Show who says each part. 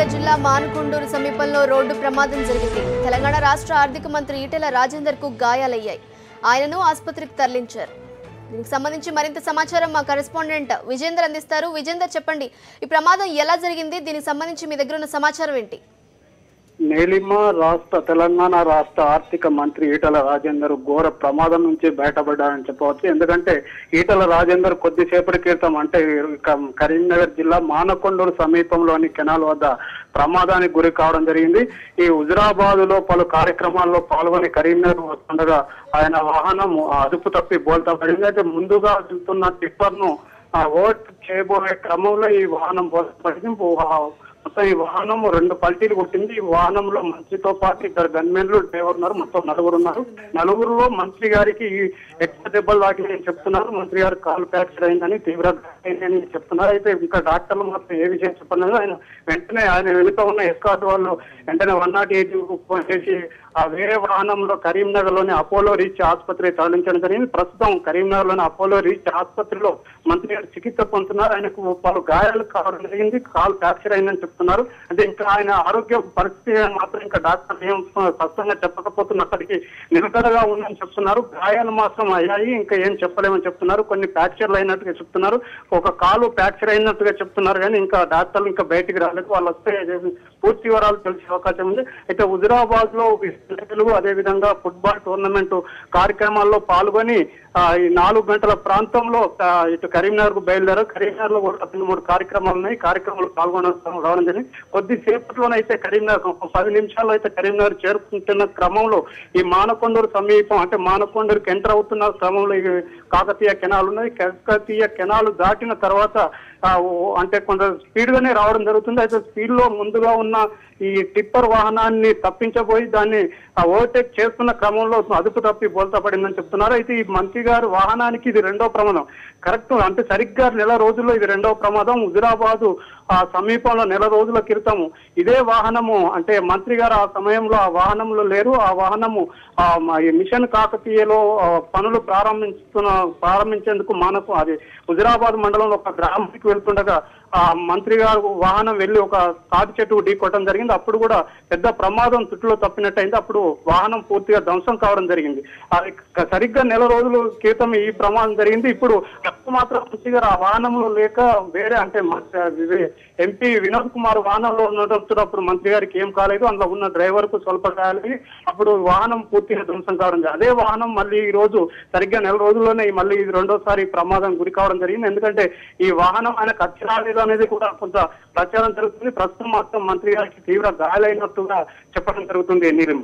Speaker 1: కరీంనగర్ జిల్లా మానకొండూరు సమీపంలో రోడ్డు ప్రమాదం జరిగింది. తెలంగాణ రాష్ట్ర ఆర్థిక మంత్రి ఈటెల రాజేందర్ కు గాయాలయ్యాయి. ఆయనను ఆసుపత్రికి తరలించారు. దీనికి సంబంధించి మరింత సమాచారం మా కరెస్పాండెంట్ విజేందర్ అందిస్తారు. విజేందర్, చెప్పండి, ఈ ప్రమాదం ఎలా జరిగింది? దీనికి సంబంధించి మీ దగ్గర ఉన్న సమాచారం ఏంటి?
Speaker 2: నీలిమ తెలంగాణ రాష్ట్ర ఆర్థిక మంత్రి ఈటెల రాజేందర్ ఘోర ప్రమాదం నుంచి బయటపడ్డారని చెప్పవచ్చు. ఎందుకంటే ఈటెల రాజేందర్ కొద్దిసేపటి క్రితం అంటే కరీంనగర్ జిల్లా మానకొండూరు సమీపంలోని కెనాల్ వద్ద ప్రమాదానికి గురి కావడం జరిగింది. ఈ హుజురాబాద్ లో పలు కార్యక్రమాల్లో పాల్గొని కరీంనగర్ వస్తుండగా ఆయన వాహనం అదుపు తప్పి బోల్తా పడింది. అయితే ముందుగా వెళ్తున్న టిప్పర్ ను ఓట్ చేయబోయే క్రమంలో ఈ వాహనం బోల్తా పడింది. మొత్తం ఈ వాహనం 2 పల్టీలు కొట్టింది. ఈ వాహనంలో మంత్రితో పాటు 2 గన్మెన్లు, డ్రైవర్ ఉన్నారు. మొత్తం 4 ఉన్నారు. 4లో మంత్రి గారికి ఎక్కువ దెబ్బలు తాకినాయని చెప్తున్నారు. మంత్రి గారు కాలు ఫ్రాక్చర్ అయిందని, తీవ్ర గాయాలని చెప్తున్నారు. అయితే ఇంకా డాక్టర్లు మాత్రం ఏ విషయం చెప్పలేదు. ఆయన వెనుక ఉన్న ఎస్కాట్ వాళ్ళు వెంటనే 108 ఫోన్ చేసి ఆ వేరే వాహనంలో కరీంనగర్ లోని అపోలో రీచ్ ఆసుపత్రి తరలించడం జరిగింది. ప్రస్తుతం కరీంనగర్ లోని అపోలో రీచ్ ఆసుపత్రిలో మంత్రి గారు చికిత్స పొందుతున్నారు. ఆయనకు పలు గాయాలు కావడం జరిగింది. కాలు ఫ్రాక్చర్ అయిందని చెప్తున్నారు. అంటే ఇంకా ఆయన ఆరోగ్య పరిస్థితి మాత్రం ఇంకా డాక్టర్ ఏం స్పష్టంగా చెప్పకపోతున్నప్పటికీ నిలకడగా ఉందని చెప్తున్నారు. గాయాలు మాత్రం అయ్యాయి, ఇంకా ఏం చెప్పలేమని చెప్తున్నారు. కొన్ని ఫ్రాక్చర్లు అయినట్టుగా చెప్తున్నారు. ఒక కాలు ఫ్రాక్చర్ అయినట్టుగా చెప్తున్నారు. కానీ ఇంకా డాక్టర్లు ఇంకా బయటికి రాలేదు. వాళ్ళు వస్తే పూర్తి వివరాలు తెలిసే అవకాశం ఉంది. అయితే హుజురాబాద్ లో అదే విధంగా ఫుట్బాల్ టోర్నమెంట్ కార్యక్రమాల్లో పాల్గొని ఈ 4 గంటల ప్రాంతంలో ఇటు కరీంనగర్ కు బయలుదేరారు. కరీంనగర్ లో 3 కార్యక్రమాలు ఉన్నాయి. కార్యక్రమాలు రావడం జరిగింది. కొద్దిసేపట్లోనైతే కరీంనగర్ 10 నిమిషాల్లో అయితే కరీంనగర్ చేరుకుంటున్న క్రమంలో ఈ మానకొండూరు సమీపం అంటే మానకొండూరుకి ఎంటర్ అవుతున్న క్రమంలో ఈ కాకతీయ కెనాల్ ఉన్నాయి. కాకతీయ కెనాల్ దాటిన తర్వాత అంటే కొంత స్పీడ్ గానే రావడం జరుగుతుంది. అయితే స్పీడ్ లో ముందుగా ఉన్న ఈ టిప్పర్ వాహనాన్ని తప్పించబోయి దాన్ని ఓవర్టేక్ చేస్తున్న క్రమంలో అదుపు తప్పి బోల్తా పడిందని చెప్తున్నారు. అయితే ఈ మంత్రి గారు వాహనానికి ఇది 2వ ప్రమాదం. కరెక్ట్ అంటే సరిగ్గా నెల రోజుల్లో ఇది 2వ ప్రమాదం. హుజురాబాదు సమీపంలో నెల రోజుల క్రితం ఇదే వాహనము అంటే మంత్రి గారు ఆ సమయంలో ఆ వాహనంలో లేరు. ఆ వాహనము మిషన్ కాకతీయలో పనులు ప్రారంభించేందుకు మనకు అది హుజురాబాద్ మండలంలో ఒక గ్రామానికి వెళ్తుండగా ఆ మంత్రి గారు వాహనం వెళ్లి ఒక తాటి చెట్టుకు ఢీకొట్టడం జరిగింది. అప్పుడు కూడా పెద్ద ప్రమాదం చుట్టులో తప్పినట్టయింది. అప్పుడు వాహనం పూర్తిగా ధ్వంసం కావడం జరిగింది. అది సరిగ్గా నెల రోజుల క్రితం ఈ ప్రమాదం జరిగింది. ఇప్పుడు మాత్రం మంత్రి గారు ఆ వాహనంలో లేక వేరే అంటే ఎంపీ వినోద్ కుమార్ వాహనంలో ఉన్నప్పుడు మంత్రి గారికి ఏం కాలేదు. అందులో ఉన్న డ్రైవర్ కు స్వల్ప గాయాలి. అప్పుడు వాహనం పూర్తిగా ధ్వంసం కావడం జరిగింది. అదే వాహనం మళ్ళీ ఈ రోజు సరిగ్గా నెల రోజుల్లోనే మళ్ళీ ఇది 2వసారి ప్రమాదం గురి కావడం జరిగింది. ఎందుకంటే ఈ వాహనం ఆయనకు అచ్చరాలేదు అనేది కూడా కొంత ప్రచారం జరుగుతుంది. ప్రస్తుతం మాత్రం మంత్రి గారికి తీవ్ర గాయాలైనట్టుగా చెప్పడం జరుగుతుంది. నీలిమ.